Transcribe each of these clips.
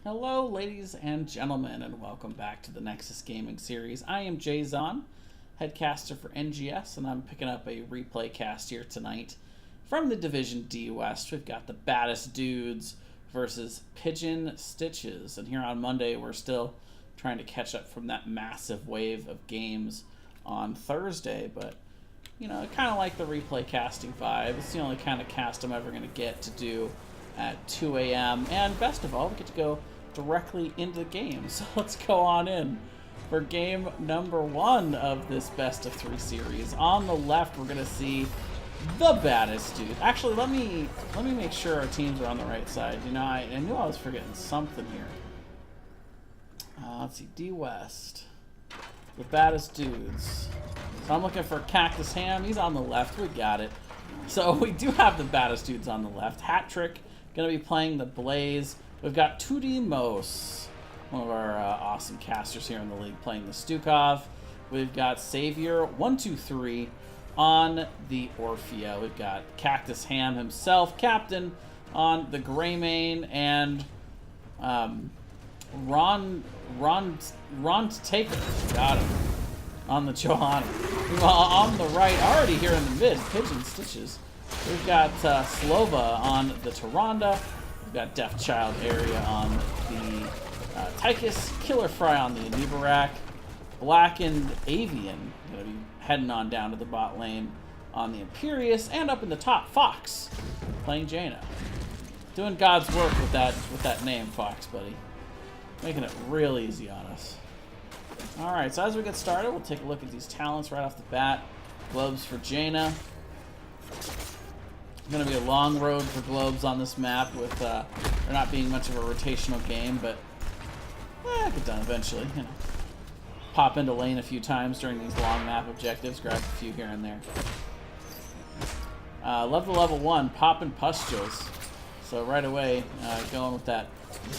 Hello, ladies and gentlemen, and welcome back to the Nexus Gaming Series. I am Jayzon, headcaster for NGS, and I'm picking up a replay cast here tonight from the Division D West. We've got the Baddest Dudes versus Pigeon Stitches, and here on Monday we're still trying to catch up from that massive wave of games on Thursday, but you know, I kind of like the replay casting vibe. It's the only kind of cast I'm ever going to get to do at 2 a.m. And best of all, we get to go directly into the game. So let's go on in for game number 1 of this best of 3 series. On the left, we're going to see the Baddest Dude. Actually, let me make sure our teams are on the right side. You know, I knew I was forgetting something here. Let's see, D West. The Baddest Dudes. So I'm looking for Cactus Ham. He's on the left. We got it. So we do have the Baddest Dudes on the left. Hat Trick going to be playing the Blaze. We've got Dudez, one of our awesome casters here in the league, playing the Stukov. We've got Savior123 on the Orphea. We've got Cactus Ham himself, Captain, on the Greymane, and Ron Taker. Got him. On the Johanna. On the right, already here in the mid, Pigeon Stitches. We've got Slova on the Tyrande. We've got Death Child area on the Tychus. Killer Fry on the Anubarak. Blackened Avian going to be heading on down to the bot lane on the Imperius. And up in the top, Fox playing Jaina. Doing God's work with that name, Fox, buddy. Making it real easy on us. Alright, so as we get started, we'll take a look at these talents right off the bat. Globes for Jaina. Going to be a long road for globes on this map with there not being much of a rotational game, but get done eventually. You know, pop into lane a few times during these long map objectives, grab a few here and there. Love the level 1, popping pustules. So right away, going with that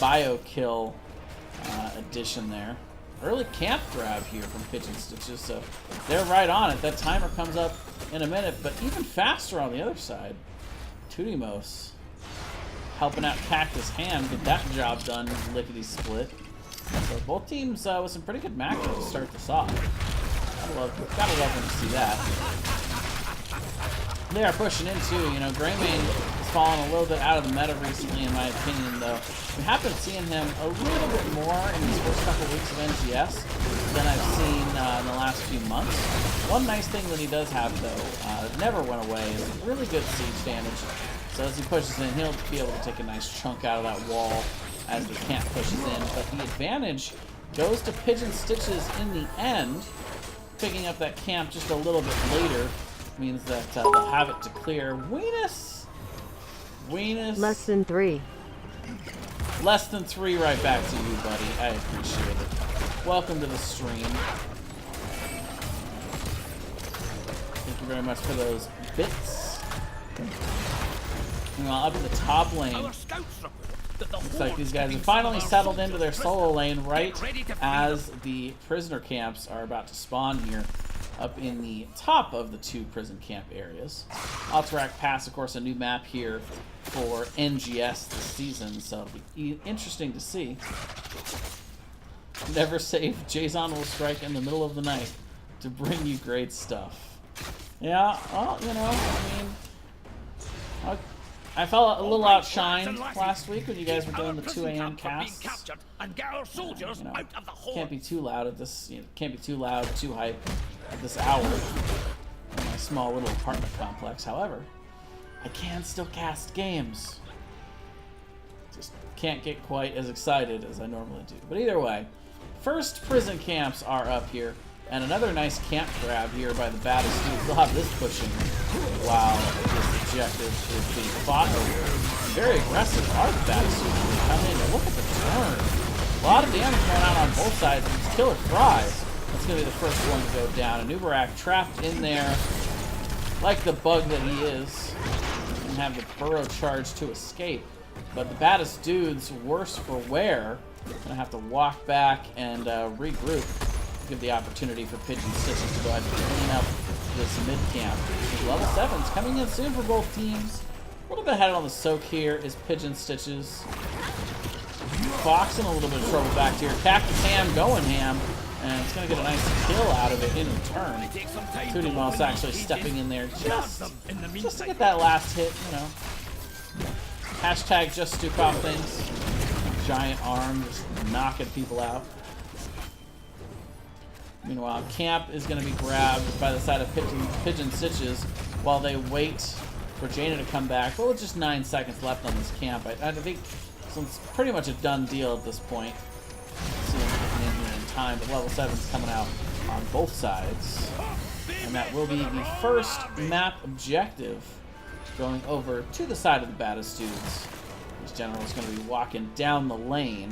bio kill addition there. Early camp grab here from Pigeon Stitches, so they're right on it. That timer comes up in a minute, but even faster on the other side. Dudez helping out Cactus Ham, get that job done, lickety split. So both teams with some pretty good macro to start this off. Gotta love when you see that. They are pushing into, you know, Greymane has fallen a little bit out of the meta recently, in my opinion, though. We have been seeing him a little bit more in these first couple weeks of NGS than I've seen in the last few months. One nice thing that he does have, though, never went away, is really good siege damage. So as he pushes in, he'll be able to take a nice chunk out of that wall as the camp pushes in. But the advantage goes to Pigeon Stitches in the end, picking up that camp just a little bit later. Means that they'll have it to clear. Weenus. Less than 3. Less than 3 right back to you, buddy. I appreciate it. Welcome to the stream. Thank you very much for those bits. Meanwhile, up in the top lane, looks like these guys have finally settled into their solo lane right as the prisoner camps are about to spawn here. Up in the top of the 2 prison camp areas. Alterac Pass, of course, a new map here for NGS this season, so it'll be interesting to see. Never safe, Jayzon will strike in the middle of the night to bring you great stuff. Yeah, well, you know, I mean, I felt a little outshined last week when you guys were doing the 2 a.m. casts. You know, can't be too loud at this. You know, can't be too loud, too hype at this hour in my small little apartment complex. However, I can still cast games. Just can't get quite as excited as I normally do. But either way, first prison camps are up here, and another nice camp grab here by the Baddest Dudes. They'll have this pushing while this objective is being fought over. Very aggressive are the Baddest Dudes. Come in and look at the turn. A lot of damage going on both sides. It's Killer Fry. That's going to be the first one to go down. Anubarak trapped in there like the bug that he is. And have the burrow charge to escape. But the Baddest Dudes, worse for wear, going to have to walk back and regroup. Give the opportunity for Pigeon Stitches to go ahead and clean up this mid-camp. Level 7's coming in soon for both teams. A little bit ahead on the soak here is Pigeon Stitches. Fox in a little bit of trouble back here. Cactus Ham going ham, and it's going to get a nice kill out of it in return. Tootie Moss actually stepping in there just to get that last hit, you know. Hashtag just Stu Cough things. Giant arm just knocking people out. Meanwhile, Camp is going to be grabbed by the side of Pigeon Stitches while they wait for Jaina to come back. Well, with just 9 seconds left on this Camp, I think it's pretty much a done deal at this point. See him getting in here in time, but level 7's coming out on both sides. And that will be the first map objective going over to the side of the Baddest dudes. This general is going to be walking down the lane.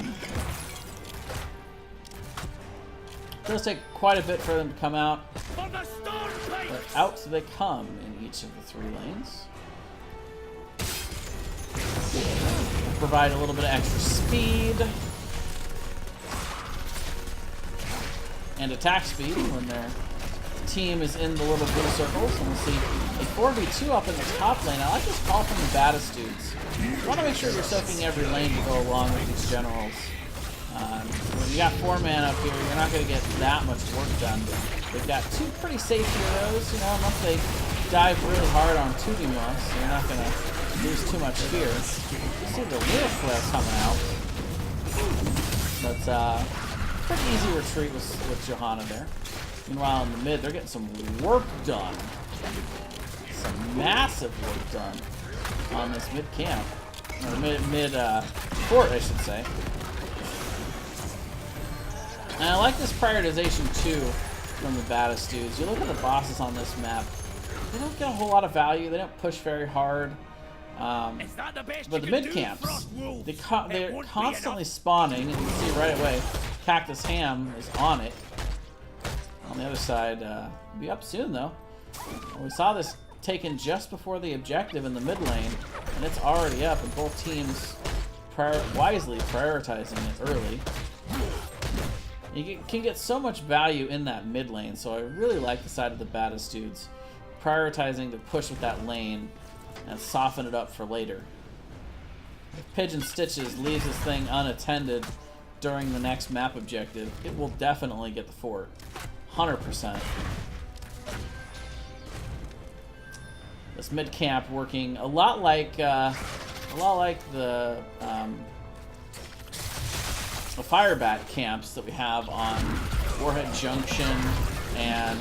It does take quite a bit for them to come out, but out they come in each of the 3 lanes. Provide a little bit of extra speed and attack speed when their team is in the little blue circles. And we'll see a 4v2 up in the top lane. I like this call from the Baddest dudes. You want to make sure you're soaking every lane to go along with these generals. When you got 4 man up here, you're not going to get that much work done. They've got 2 pretty safe heroes, you know, unless they dive really hard on Tootie Moss, so you're not going to lose too much here. You see the Lil Flare coming out. But, pretty easy retreat with Johanna there. Meanwhile, in the mid, they're getting some work done. Some massive work done on this mid camp. Or mid fort, I should say. And I like this prioritization too from the Baddest dudes. You look at the bosses on this map, they don't get a whole lot of value. They don't push very hard. But the mid camps, they're constantly spawning, and you can see right away, Cactus Ham is on it. On the other side, be up soon though. We saw this taken just before the objective in the mid lane, and it's already up, and both teams wisely prioritizing it early. You can get so much value in that mid lane, so I really like the side of the Baddest dudes prioritizing to push with that lane and soften it up for later. If Pigeon Stitches leaves this thing unattended during the next map objective, it will definitely get the fort. 100%. This mid camp working a lot like the Firebat camps that we have on Warhead Junction and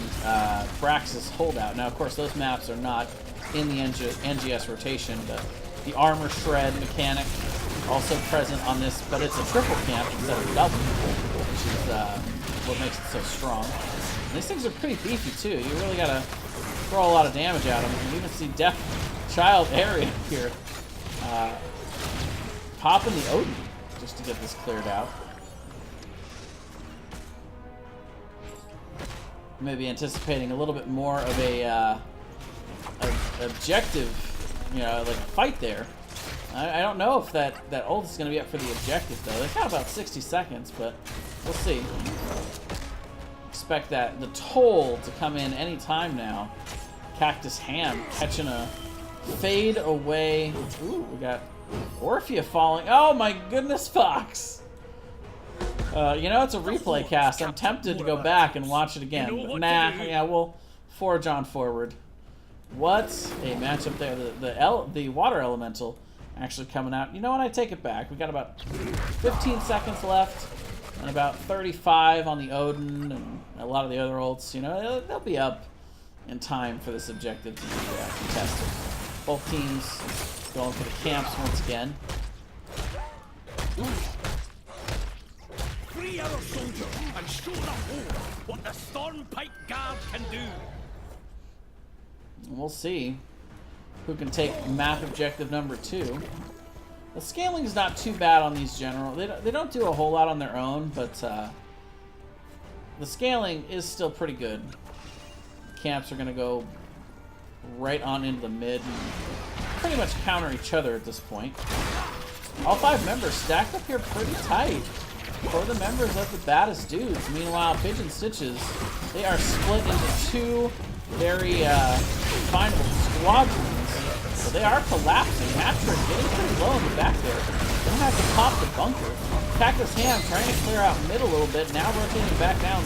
Praxis Holdout. Now, of course, those maps are not in the NGS rotation, but the Armor Shred mechanic also present on this, but it's a triple camp instead of double, which is what makes it so strong. And these things are pretty beefy, too. You really gotta throw a lot of damage at them. You can even see Death Child area here popping the Odin just to get this cleared out. Maybe anticipating a little bit more of a objective, you know, like a fight there. I don't know if that ult is going to be up for the objective though. They've got about 60 seconds, but we'll see. Expect that the toll to come in any time now. Cactus Ham catching a fade away. Ooh, we got Orphea falling. Oh my goodness, Fox! You know, it's a replay cast. I'm tempted to go back and watch it again. But nah, yeah, we'll forge on forward. What a matchup there. The Water Elemental actually coming out. You know what? I take it back. We got about 15 seconds left and about 35 on the Odin and a lot of the other ults. You know, they'll be up in time for this objective to be contested. Both teams going for the camps once again. Free our soldier and show the whole what the Stormpike Guard can do. We'll see who can take map objective number 2. The scaling is not too bad on these general. They don't do a whole lot on their own, but the scaling is still pretty good. Camps are going to go right on into the mid and pretty much counter each other at this point. All 5 members stacked up here pretty tight for the members of the Baddest dudes. Meanwhile, Pigeon Stitches, they are split into 2 very definable squadrons. So they are collapsing. Hattrick getting pretty low in the back there. Gonna have to pop the bunker. Cactus Ham trying to clear out mid a little bit. Now rotating back down.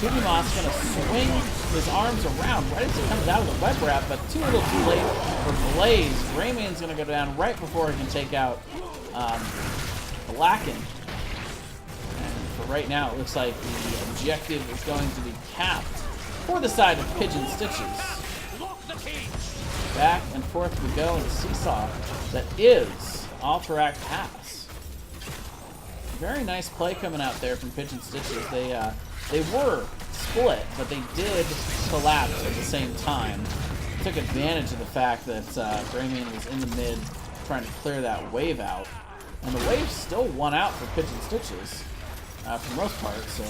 Moss gonna swing his arms around right as he comes out of the web wrap, but too little too late for Blaze. Rayman's gonna go down right before he can take out Blacken. And for right now, it looks like the objective is going to be capped for the side of Pigeon Stitches. Back and forth we go in the seesaw that is Alterac Pass. Very nice play coming out there from Pigeon Stitches. They were split, but they did collapse at the same time. Took advantage of the fact that Rayman was in the mid trying to clear that wave out. And the wave still won out for Pigeon Stitches for the most part, so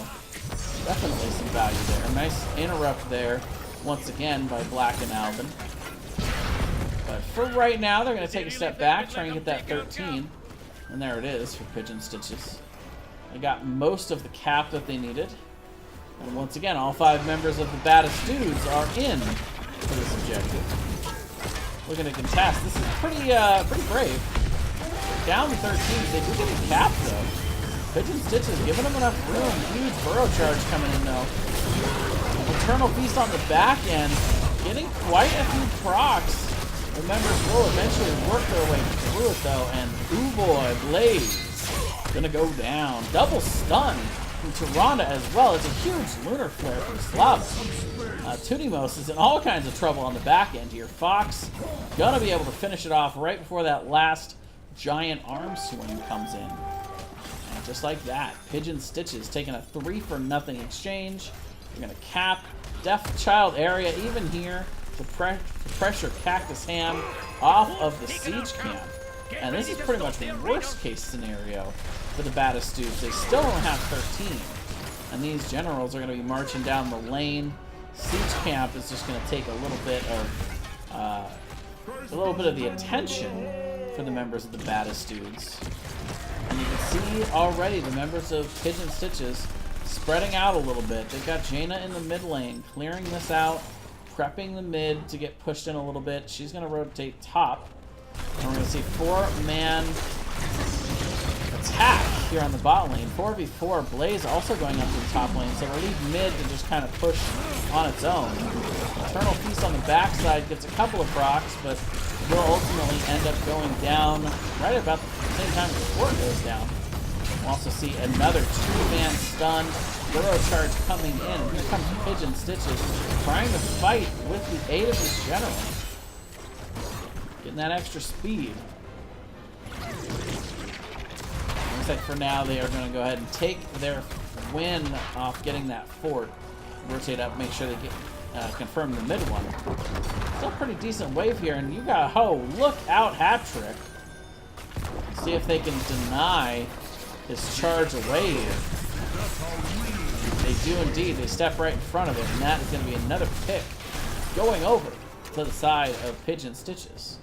definitely some value there. Nice interrupt there, once again, by Black and Alvin. But for right now, they're going to take a step back, try and get that 13. And there it is for Pigeon Stitches. They got most of the cap that they needed. And once again, all 5 members of the Baddest Dudes are in for this objective. Looking to contest. This is pretty brave. Down to 13s. They do get a cap, though. Pigeon Stitches giving them enough room. Huge burrow charge coming in, though. Eternal Feast on the back end. Getting quite a few procs. The members will eventually work their way through it, though. And ooh boy, Blaze gonna go down. Double stun from Tyrande as well. It's a huge lunar flare from Slava. Tudimos is in all kinds of trouble on the back end here. Fox gonna be able to finish it off right before that last giant arm swing comes in. And just like that, Pigeon Stitches taking a 3-for-0 exchange. We're gonna cap Deaf Child area even here to pressure Cactus Ham off of the siege camp. And this is pretty much the worst case scenario for the Baddest Dudes. They still don't have 13. And these generals are going to be marching down the lane. Siege camp is just going to take a little bit of the attention for the members of the Baddest Dudes. And you can see already the members of Pigeon Stitches spreading out a little bit. They've got Jaina in the mid lane, clearing this out, prepping the mid to get pushed in a little bit. She's going to rotate top. And we're going to see 4-man attack here on the bot lane. 4v4. Blaze also going up to the top lane. So we'll leave mid to just kind of push on its own. Eternal Feast on the backside gets a couple of procs, but will ultimately end up going down right about the same time the fort goes down. We'll also see another 2-man stun. Burrow charge coming in. Here comes Pigeon Stitches trying to fight with the aid of his general. Getting that extra speed. Looks like for now they are going to go ahead and take their win off getting that fort. Rotate up, make sure they get confirm the mid one. Still a pretty decent wave here, and you got look out hat trick. See if they can deny his charge away here. They do indeed. They step right in front of it, and that is going to be another pick going over to the side of Pigeon Stitches.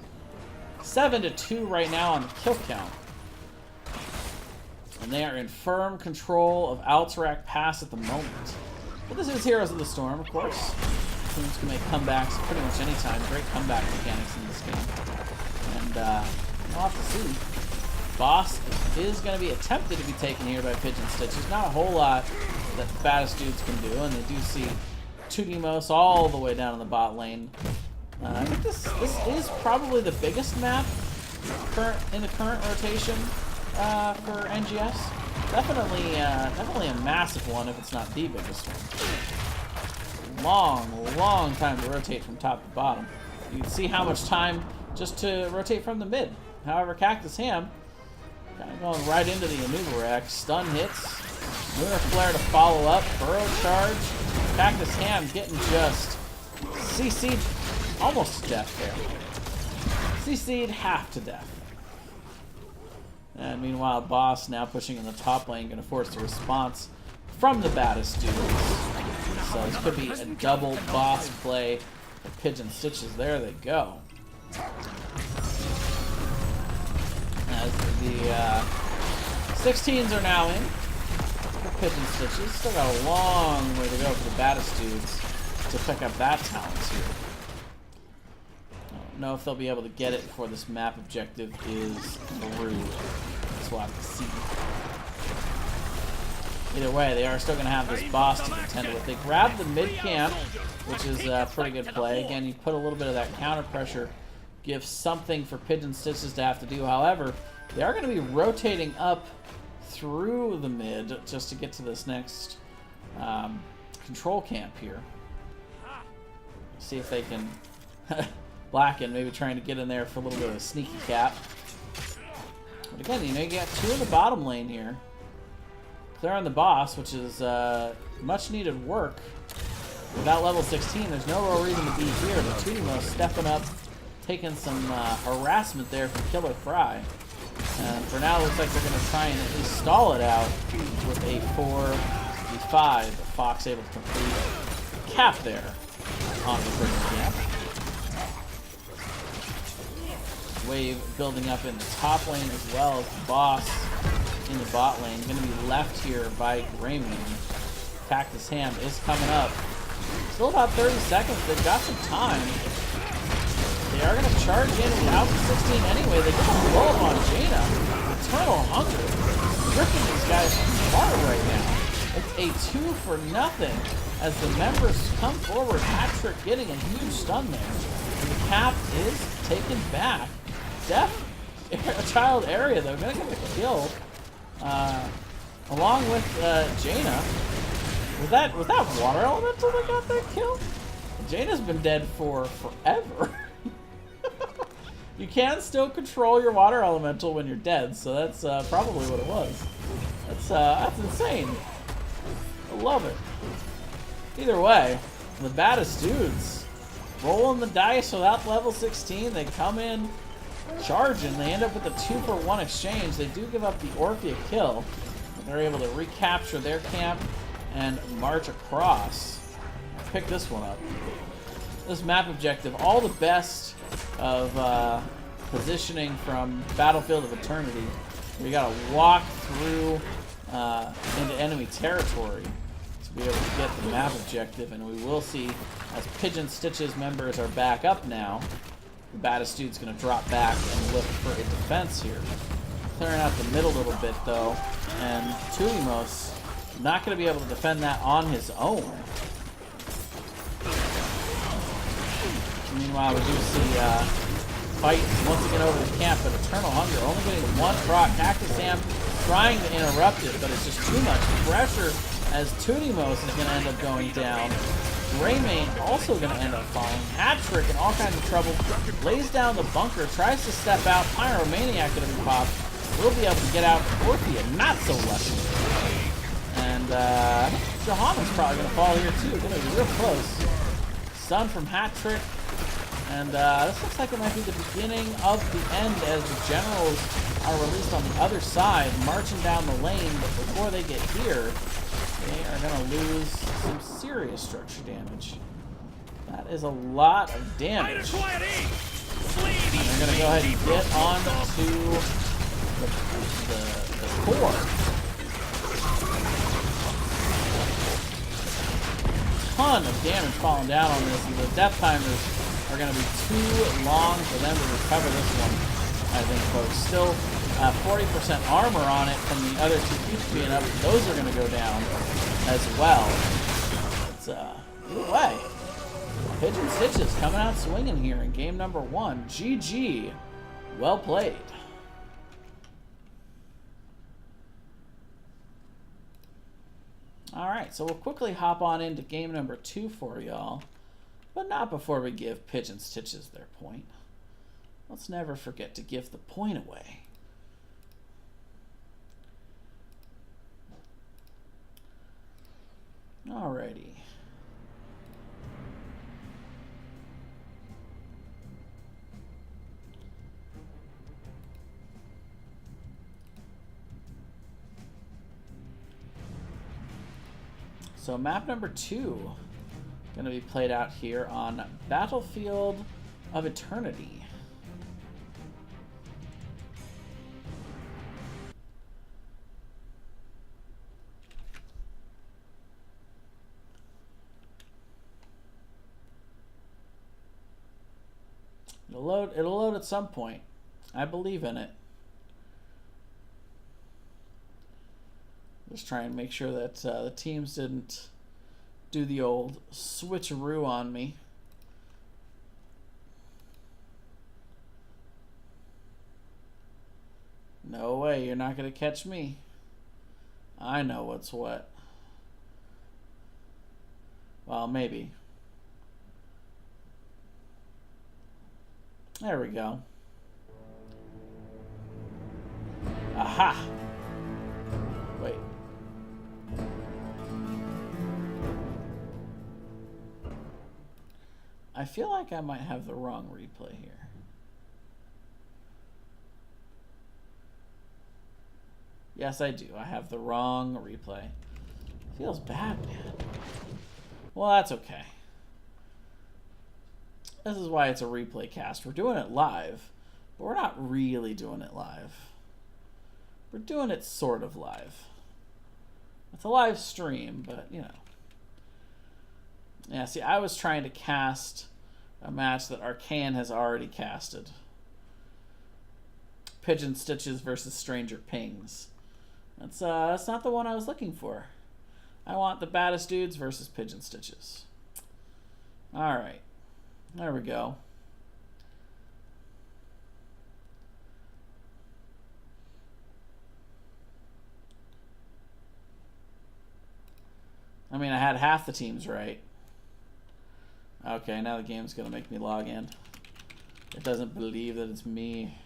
7-2 right now on the kill count. And they are in firm control of Alterac Pass at the moment. But this is Heroes of the Storm, of course. Teams can make comebacks pretty much any time. Great comeback mechanics in this game. And we'll have to see. Boss is going to be attempted to be taken here by Pigeon Stitches. Not a whole lot that the Baddest Dudes can do, and they do see Tudimos all the way down in the bot lane. I think this is probably the biggest map in the current rotation for NGS. Definitely a massive one if it's not the biggest one. Long time to rotate from top to bottom. You can see how much time just to rotate from the mid. However, Cactus Ham kind of going right into the Anubarak. Stun hits. Lunar Flare to follow up. Burrow charge. Cactus Ham getting just CC'd almost to death there. CC'd half to death. And meanwhile, Boss now pushing in the top lane, going to force a response from the Baddest Dudes. So this could be a double Boss play for Pigeon Stitches. There they go. As the 16s are now in for Pigeon Stitches. Still got a long way to go for the Baddest Dudes to pick up that talent here. I don't know if they'll be able to get it before this map objective is through. As guess we'll have to see. Either way, they are still going to have this boss to contend with. They grab the mid camp, which is a pretty good play. Again, you put a little bit of that counter pressure, give something for Pigeon Stitches to have to do. However, they are going to be rotating up through the mid just to get to this next control camp here. See if they can Blacken maybe trying to get in there for a little bit of a sneaky cap. But again, you know, you got two in the bottom lane here. Clearing the boss, which is much needed work. Without level 16, there's no real reason to be here, but Tudimo stepping up, taking some harassment there from Killer Fry. And for now, it looks like they're going to try and at least stall it out with a 4v5. Fox able to complete a cap there on the Pigeon camp. Wave building up in the top lane as well as the boss in the bot lane. Going to be left here by Grayman. Cactus Ham is coming up. Still about 30 seconds. They've got some time. They are going to charge in without the 16 anyway. They get a blow up on Jaina. Eternal Hunger. Ripping these guys apart right now. It's a 2 for nothing as the members come forward. Patrick getting a huge stun there. And the cap is taken back. Death Child area though. Going to get the kill. Along with Jaina. Was that Water Elemental that got that kill? Jaina's been dead for forever. You can still control your Water Elemental when you're dead, so that's probably what it was. That's insane. I love it. Either way, the baddest dudes rolling the dice without level 16. They come in charging. They end up with a 2-for-1 exchange. They do give up the Orphea kill. They're able to recapture their camp and march across. Pick this one up. This map objective, all the best of positioning from Battlefield of Eternity. We gotta walk through into enemy territory to be able to get the map objective, and we will see as Pigeon Stitches members are back up now. The baddest dude's gonna drop back and look for a defense here. Clearing out the middle a little bit though, and Tudimos not going to be able to defend that on his own. Meanwhile, we do see fight once again over the camp, but Eternal Hunger only getting one proc. Cactus Sam trying to interrupt it, but it's just too much pressure as Tudimos is going to end up going down. Greymane also going to end up falling. Hat-Trick in all kinds of trouble. Lays down the bunker, tries to step out. Pyromaniac going to be popped. Will be able to get out. Orphea not so lucky. And Jahanna's probably going to fall here too. Going to be real close. Stun from Hat-Trick. And this looks like it might be the beginning of the end as the generals are released on the other side, marching down the lane. But before they get here, they are going to lose some serious structure damage. That is a lot of damage. And they're going to go ahead and get on to the core. Ton of damage falling down on this, and the death timers are going to be too long for them to recover this one, I think, folks. Still 40% armor on it from the other two keeps being up. Those are going to go down as well. It's either way. Pigeon Stitches coming out swinging here in game number 1. GG. Well played. Alright, so we'll quickly hop on into game number 2 for y'all. But not before we give Pigeon Stitches their point. Let's never forget to give the point away. Alrighty. So map number 2 going to be played out here on Battlefield of Eternity. It'll load at some point. I believe in it. Just trying to make sure that the teams didn't do the old switcheroo on me. No way, you're not going to catch me. I know what's what. Well, maybe. There we go. Aha! Wait. I feel like I might have the wrong replay here. Yes, I do. I have the wrong replay. Feels bad, man. Well, that's okay. This is why it's a replay cast. We're doing it live, but we're not really doing it live. We're doing it sort of live. It's a live stream, but, you know. Yeah, see, I was trying to cast a match that Arcane has already casted. Pigeon Stitches versus Stranger Pings. That's not the one I was looking for. I want the Baddest Dudes versus Pigeon Stitches. Alright. There we go. I mean, I had half the teams right. Okay, now the game's gonna make me log in. It doesn't believe that it's me.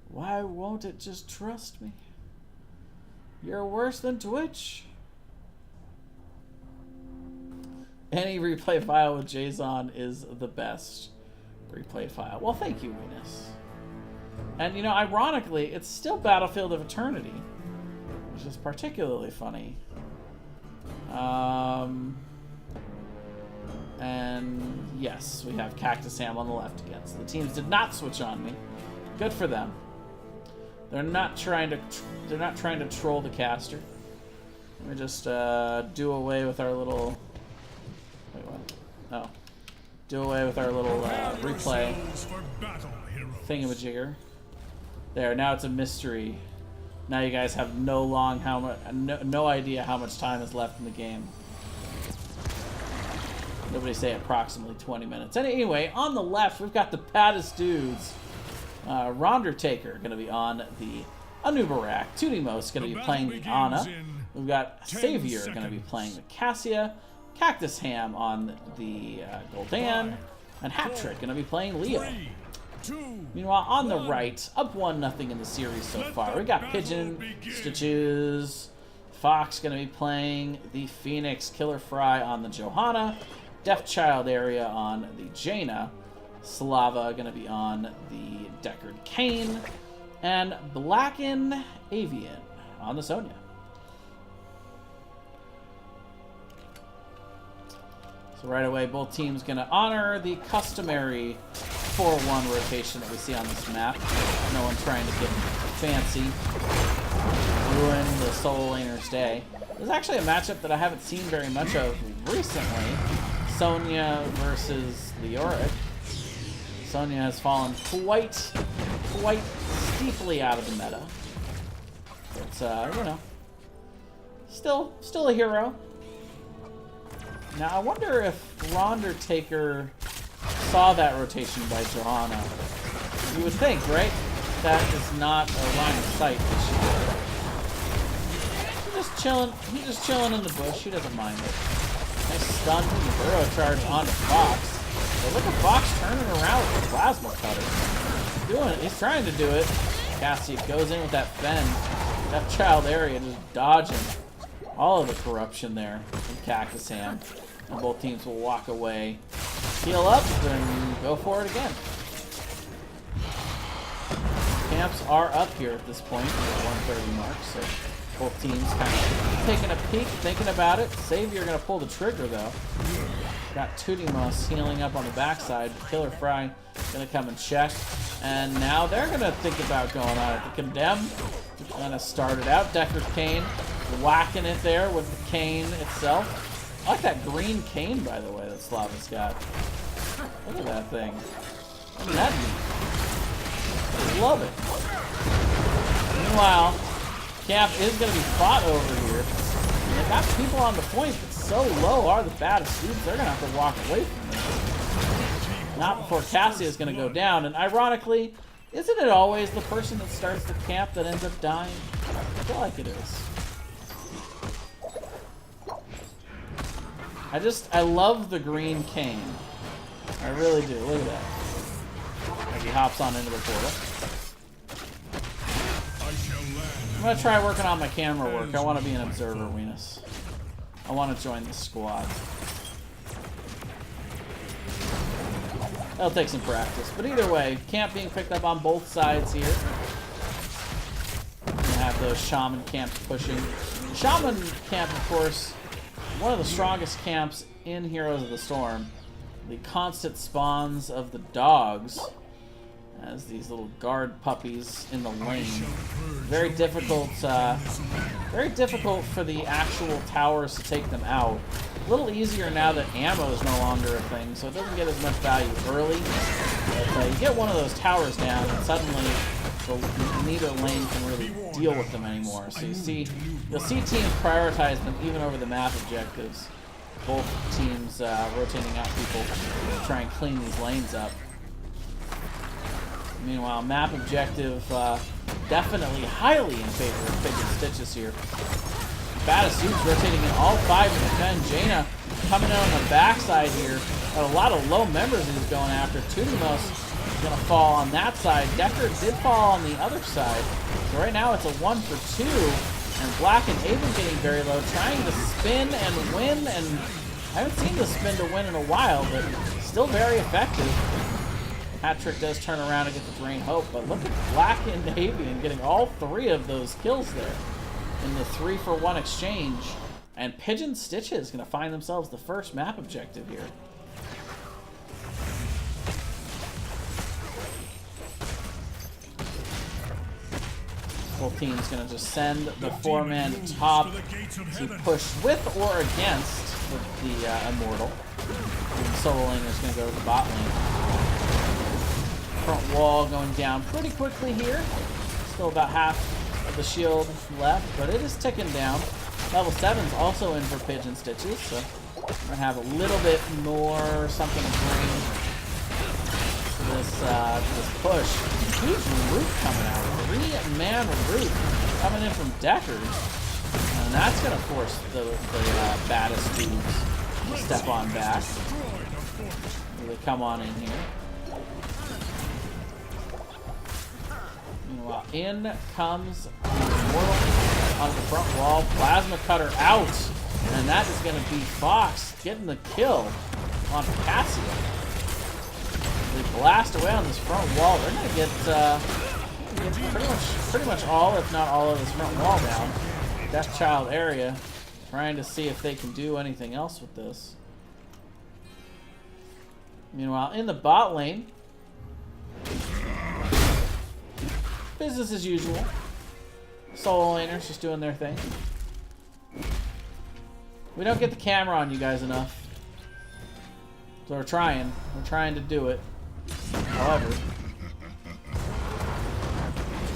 Why won't it just trust me? You're worse than Twitch. Any replay file with JSON is the best replay file. Well, thank you, Venus. And, you know, ironically, it's still Battlefield of Eternity, which is particularly funny. And yes, we have Cactus Ham on the left again. So the teams did not switch on me. Good for them. They're not trying to troll the caster. Let me just do away with our little. Wait, what? Oh, do away with our little replay thingamajigger. There. Now it's a mystery. Now you guys have no idea how much time is left in the game. Nobody say approximately 20 minutes. And anyway, on the left, we've got the Baddest Dudes. Rondertaker going to be on the Anubarak. Tudimos going to be playing the Ana. We've got Savior going to be playing the Cassia. Cactus Ham on the Gul'dan. And Hat-Trick going to be playing Leo. Meanwhile, on the right, up 1-0 in the series so far. We got Pigeon, Stitches, Fox going to be playing the Phoenix, Killer Fry on the Johanna, Deathchild area on the Jaina, Slava going to be on the Deckard Cain, and Blacken Avian on the Sonya. So right away, both teams going to honor the customary 4-1 rotation that we see on this map. No one trying to get fancy, ruin the solo laner's day. There's actually a matchup that I haven't seen very much of recently. Sonya versus Leoric. Sonya has fallen quite steeply out of the meta. It's you know, still a hero. Now I wonder if Rondertaker saw that rotation by Johanna. You would think, right? That is not a line of sight issue. He's just chilling in the bush. He doesn't mind it. Nice stun from the burrow charge onto Fox. But look at Fox turning around with the plasma cutter. He's doing it. He's trying to do it. Cassie goes in with that Fen. That child area just dodging all of the corruption there from Cactus Ham. And both teams will walk away, heal up, and go for it again. Camps are up here at this point at the 130 mark, so both teams kind of taking a peek, thinking about it. Savior going to pull the trigger, though. Got Tudimos healing up on the backside. Killer Fry going to come and check. And now they're going to think about going on it. The Condemn going to start it out. Deckard Cain whacking it there with the cane itself. I like that green cane, by the way, that Slava's got. Look at that thing. Look at that neat. I love it. Meanwhile, camp is going to be fought over here. And they got people on the point, but so low are the Baddest dudes, they're going to have to walk away from this. Not before Cassia is going to go down. And ironically, isn't it always the person that starts the camp that ends up dying? I feel like it is. I love the green cane. I really do. Look at that. As he hops on into the portal. I'm going to try working on my camera work. I want to be an observer, Weenus. I want to join the squad. That'll take some practice. But either way, camp being picked up on both sides here. We're going to have those shaman camps pushing. Shaman camp, of course, one of the strongest camps in Heroes of the Storm. The constant spawns of the dogs as these little guard puppies in the lane. Very difficult for the actual towers to take them out. A little easier now that ammo is no longer a thing, so it doesn't get as much value early. But you get one of those towers down, and suddenly neither lane can really deal with them anymore. So you'll see teams prioritize them even over the map objectives. Both teams rotating out people to try and clean these lanes up. Meanwhile, map objective definitely highly in favor of Pigeon Stitches here. Baddest dudes rotating in all 5 to defend. Jaina coming in on the backside here. Got a lot of low members he's going after. Tunimos is going to fall on that side. Decker did fall on the other side. So right now it's a 1 for 2. And Black and Aven getting very low, trying to spin and win. And I haven't seen the spin to win in a while, but still very effective. Hat-trick does turn around and get the Drain Hope, but look at Black and Avian getting all 3 of those kills there in the 3-for-1 exchange. And Pigeon Stitches going to find themselves the first map objective here. Both teams going to just send the 4-man top to push with or against the Immortal. And Solo Lane is going to go to the bot lane. Front wall going down pretty quickly here. Still about half of the shield left, but it is ticking down. Level 7's also in for Pigeon Stitches, so we're going to have a little bit more something to bring to this push. Huge root coming out. 3-man root coming in from Deckers. And that's going to force the Baddest dudes to step on back. They come on in here. Meanwhile, in comes Immortal on the front wall. Plasma Cutter out. And that is going to be Fox getting the kill on Cassia. They blast away on this front wall. They're going to get pretty much all, if not all, of this front wall down. Death Child area. Trying to see if they can do anything else with this. Meanwhile, in the bot lane, business as usual. Solo laners just doing their thing. We don't get the camera on you guys enough. So we're trying. We're trying to do it. However,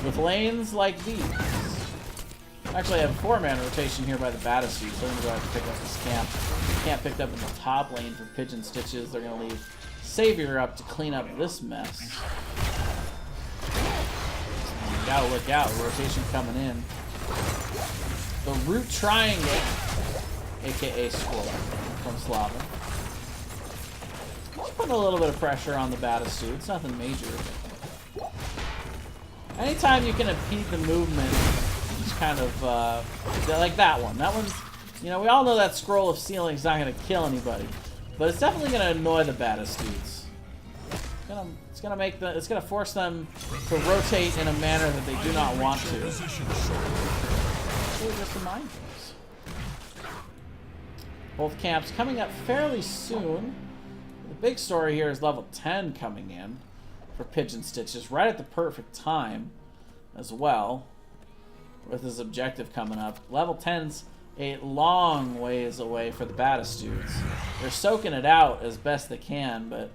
with lanes like these, actually I have a 4-man rotation here by the Baddest, so I'm going to go ahead and pick up this camp. Camp picked up in the top lane for Pigeon Stitches. They're going to leave Savior up to clean up this mess. You gotta look out, rotation coming in. The Root Triangle, aka Squirrel, from Slava. Just putting a little bit of pressure on the Baddest suit. It's nothing major. Anytime you can impede the movement, it's kind of like that one. That one's, you know, we all know that Scroll of Sealing is not going to kill anybody, but it's definitely going to annoy the Baddest dudes. It's gonna force them to rotate in a manner that they do not want to. It's really just a mind games. Both camps coming up fairly soon. The big story here is level 10 coming in for Pigeon Stitches right at the perfect time as well, with his objective coming up. Level 10's a long ways away for the Baddest dudes. They're soaking it out as best they can, but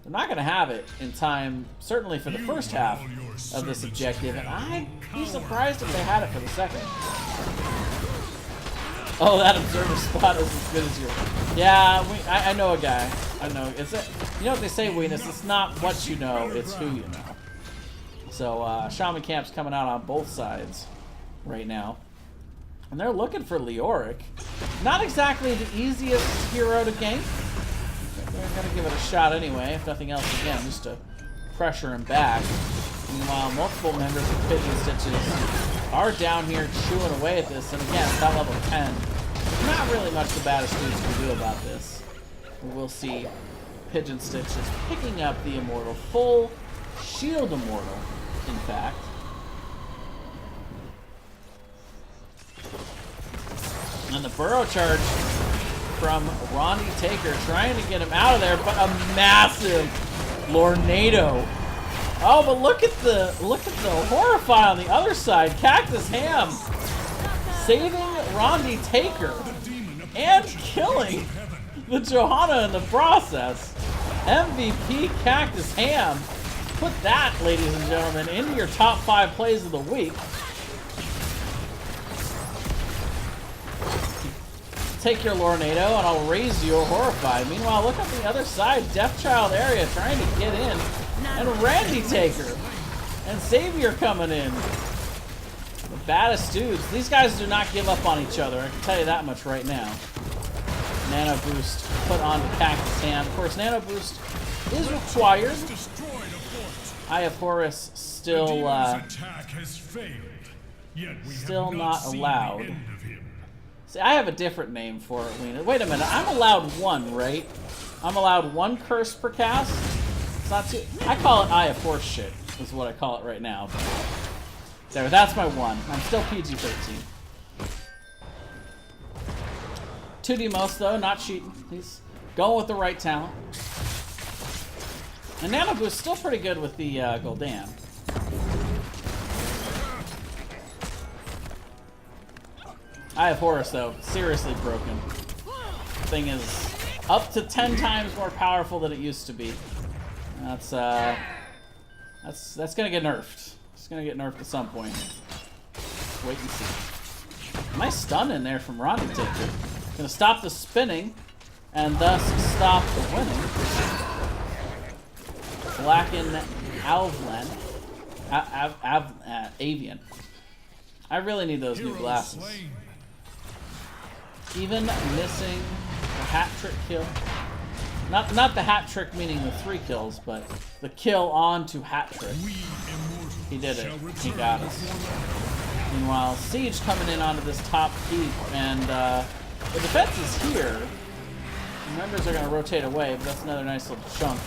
They're not going to have it in time, certainly for the first half of this objective, and I'd be surprised if they had it for the second. Oh, that observer spot is as good as yours. Yeah, I know a guy. I know. You know what they say, Weenus? It's not what you know, it's who you know. So, Shaman Camp's coming out on both sides right now. And they're looking for Leoric. Not exactly the easiest hero to gank. They're going to give it a shot anyway, if nothing else, again, just to pressure him back. Meanwhile, multiple members of Pigeon Stitches are down here chewing away at this. And again, it's at level 10. Not really much the Baddest dudes can do about this. We will see Pigeon Stitches picking up the Immortal. Full Shield Immortal, in fact. And the burrow charge from Rondi Taker trying to get him out of there, but a massive Lornado. Oh, but look at the Horrify on the other side. Cactus Ham saving Rondi Taker and killing the Johanna in the process. MVP Cactus Ham. Put that, ladies and gentlemen, into your top 5 plays of the week. Take your Lornado and I'll raise you a Horrify. Meanwhile, look at the other side. Deathchild area trying to get in. And Randy Taker. And Savior coming in. The Baddest dudes. These guys do not give up on each other. I can tell you that much right now. Nano Boost put on the Cactus Hand. Of course, Nano Boost is required. Eye of Horus still not allowed. See, I have a different name for it, Lena. Wait a minute, I'm allowed 1, right? I'm allowed 1 curse per cast? It's not too... I call it Eye of Horse shit, is what I call it right now. There, that's my 1. I'm still PG-13. 2D most, though, not cheating. He's going with the right talent. And Nano Boost still pretty good with the Gul'dan. Eye of Horus, though, seriously broken. Thing is up to 10 times more powerful than it used to be. That's gonna get nerfed. It's gonna get nerfed at some point. Wait and see. Nice stun in there from Rondi Taker. Gonna stop the spinning and thus stop the winning. Blacken Alvlen. Avian. I really need those new glasses. Even missing the hat trick kill. Not the hat trick meaning the 3 kills, but the kill on to hat trick. He did it. He got us. Meanwhile, Siege coming in onto this top keep, and the defense is here. The members are going to rotate away, but that's another nice little chunk.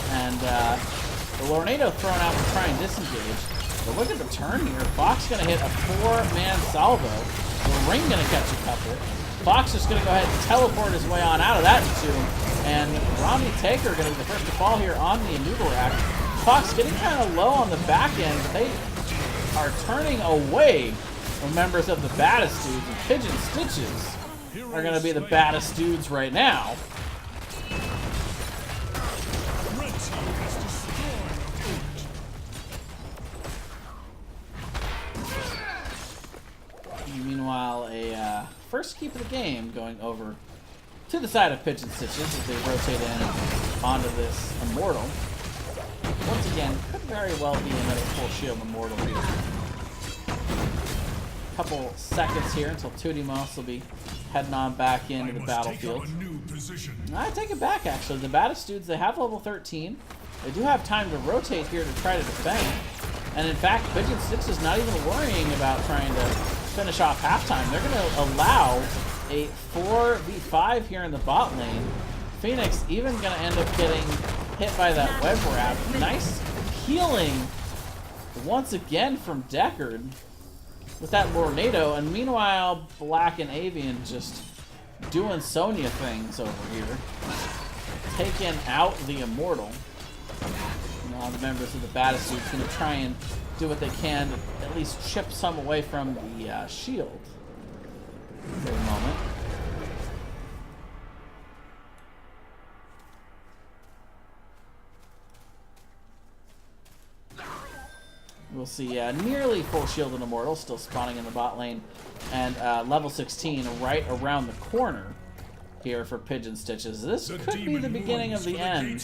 And the Lornado thrown out to try and disengage. But look at the turn here. Fox going to hit a 4-man salvo. The Ring going to catch a couple. Fox is going to go ahead and teleport his way on out of that tomb. And Rondi Taker going to be the first to fall here on the Anub'arak. Fox getting kind of low on the back end, but they are turning away from members of the Baddest dudes. And Pigeon Stitches are going to be the Baddest dudes right now. Meanwhile, a first keep of the game going over to the side of Pigeon Stitches as they rotate in onto this Immortal. Once again, could very well be another full shield Immortal here. Couple seconds here until 2D Moss will be heading on back into the battlefield. I take it back, actually. The Baddest dudes, they have level 13. They do have time to rotate here to try to defend. And in fact, Pigeon Stitch is not even worrying about trying to finish off halftime. They're going to allow a 4v5 here in the bot lane. Phoenix even going to end up getting hit by that web wrap. Nice healing once again from Deckard with that Lornado. And meanwhile, Black and Avian just doing Sonya things over here. Taking out the Immortal. All the members of the Baddest dudes going to try and do what they can to at least chip some away from the shield for the moment. We'll see nearly full shield and immortal still spawning in the bot lane, and level 16 right around the corner here for Pigeon Stitches. This could be the beginning of the end.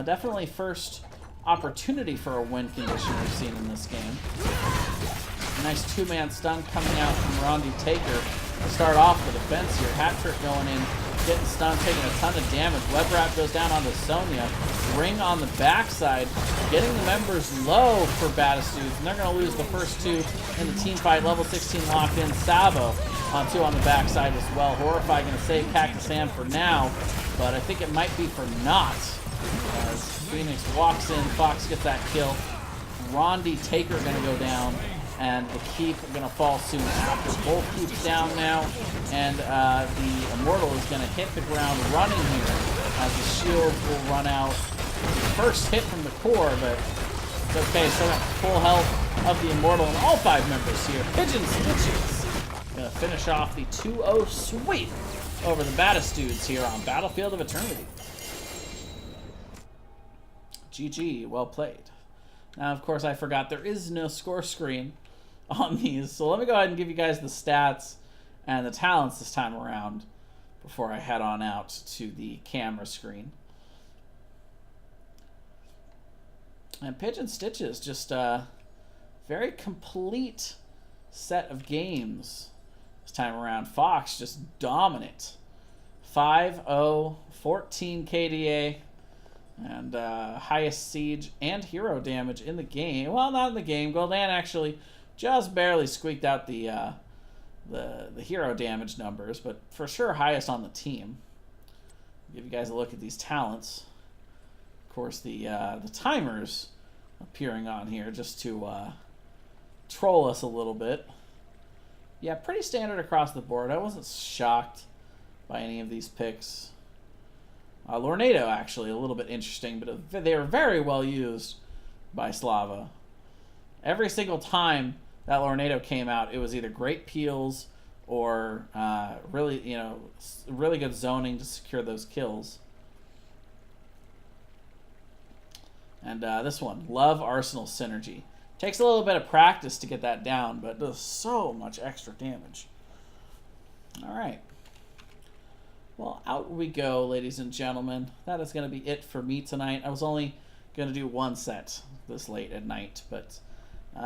Definitely first opportunity for a win condition we've seen in this game. A nice two-man stun coming out from Rondi Taker to start off the defense here. Hat trick going in, getting stunned, taking a ton of damage. Web Wrap goes down onto Sonya. Ring on the backside, getting the members low for Baddest Dudes, and they're going to lose the first two in the team fight. Level 16 locked in. Sabo on two on the backside as well. Horrify going to save Cactus Hand for now, but I think it might be for naught. As Phoenix walks in, Fox gets that kill. Rondi Taker going to go down, and the keep going to fall soon after. Both keeps down now, and the Immortal is going to hit the ground running here as the shield will run out. First hit from the core, but it's okay. So got full health of the Immortal and all 5 members here. Pigeon Stitches going to finish off the 2-0 sweep over the Baddest Dudes here on Battlefield of Eternity. GG, well played. Now, of course, I forgot there is no score screen on these, so let me go ahead and give you guys the stats and the talents this time around before I head on out to the camera screen. And Pigeon Stitches, just a very complete set of games this time around. Fox just dominant. 5-0, 14 KDA, and highest siege and hero damage in the game. Well, not in the game. Gul'dan actually just barely squeaked out the hero damage numbers, but for sure highest on the team. I'll give you guys a look at these talents. Of course, the timers appearing on here just to troll us a little bit. Yeah, pretty standard across the board. I wasn't shocked by any of these picks. Lornado, actually, a little bit interesting, but they were very well used by Slava. Every single time that Lornado came out, it was either great peels or really good zoning to secure those kills. And this one, love Arsenal Synergy. Takes a little bit of practice to get that down, but it does so much extra damage. All right. Well, out we go, ladies and gentlemen. That is going to be it for me tonight. I was only going to do one set this late at night, but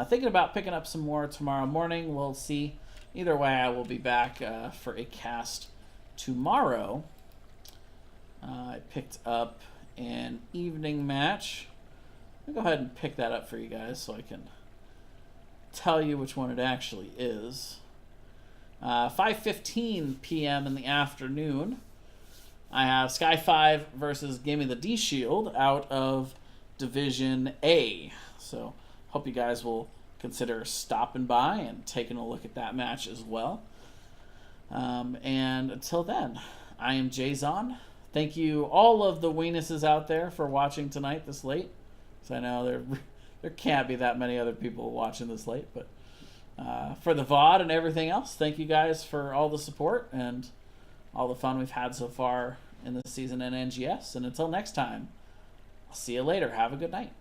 thinking about picking up some more tomorrow morning. We'll see. Either way, I will be back for a cast tomorrow. I picked up an evening match. I'll go ahead and pick that up for you guys so I can tell you which one it actually is. 5:15 p.m. in the afternoon. I have Sky 5 versus Gimme the D Shield out of Division A. So hope you guys will consider stopping by and taking a look at that match as well. And until then, I am Jayzon. Thank you all of the weenuses out there for watching tonight this late. So I know there can't be that many other people watching this late, but for the VOD and everything else, thank you guys for all the support and all the fun we've had so far in this season in NGS. And until next time, I'll see you later. Have a good night.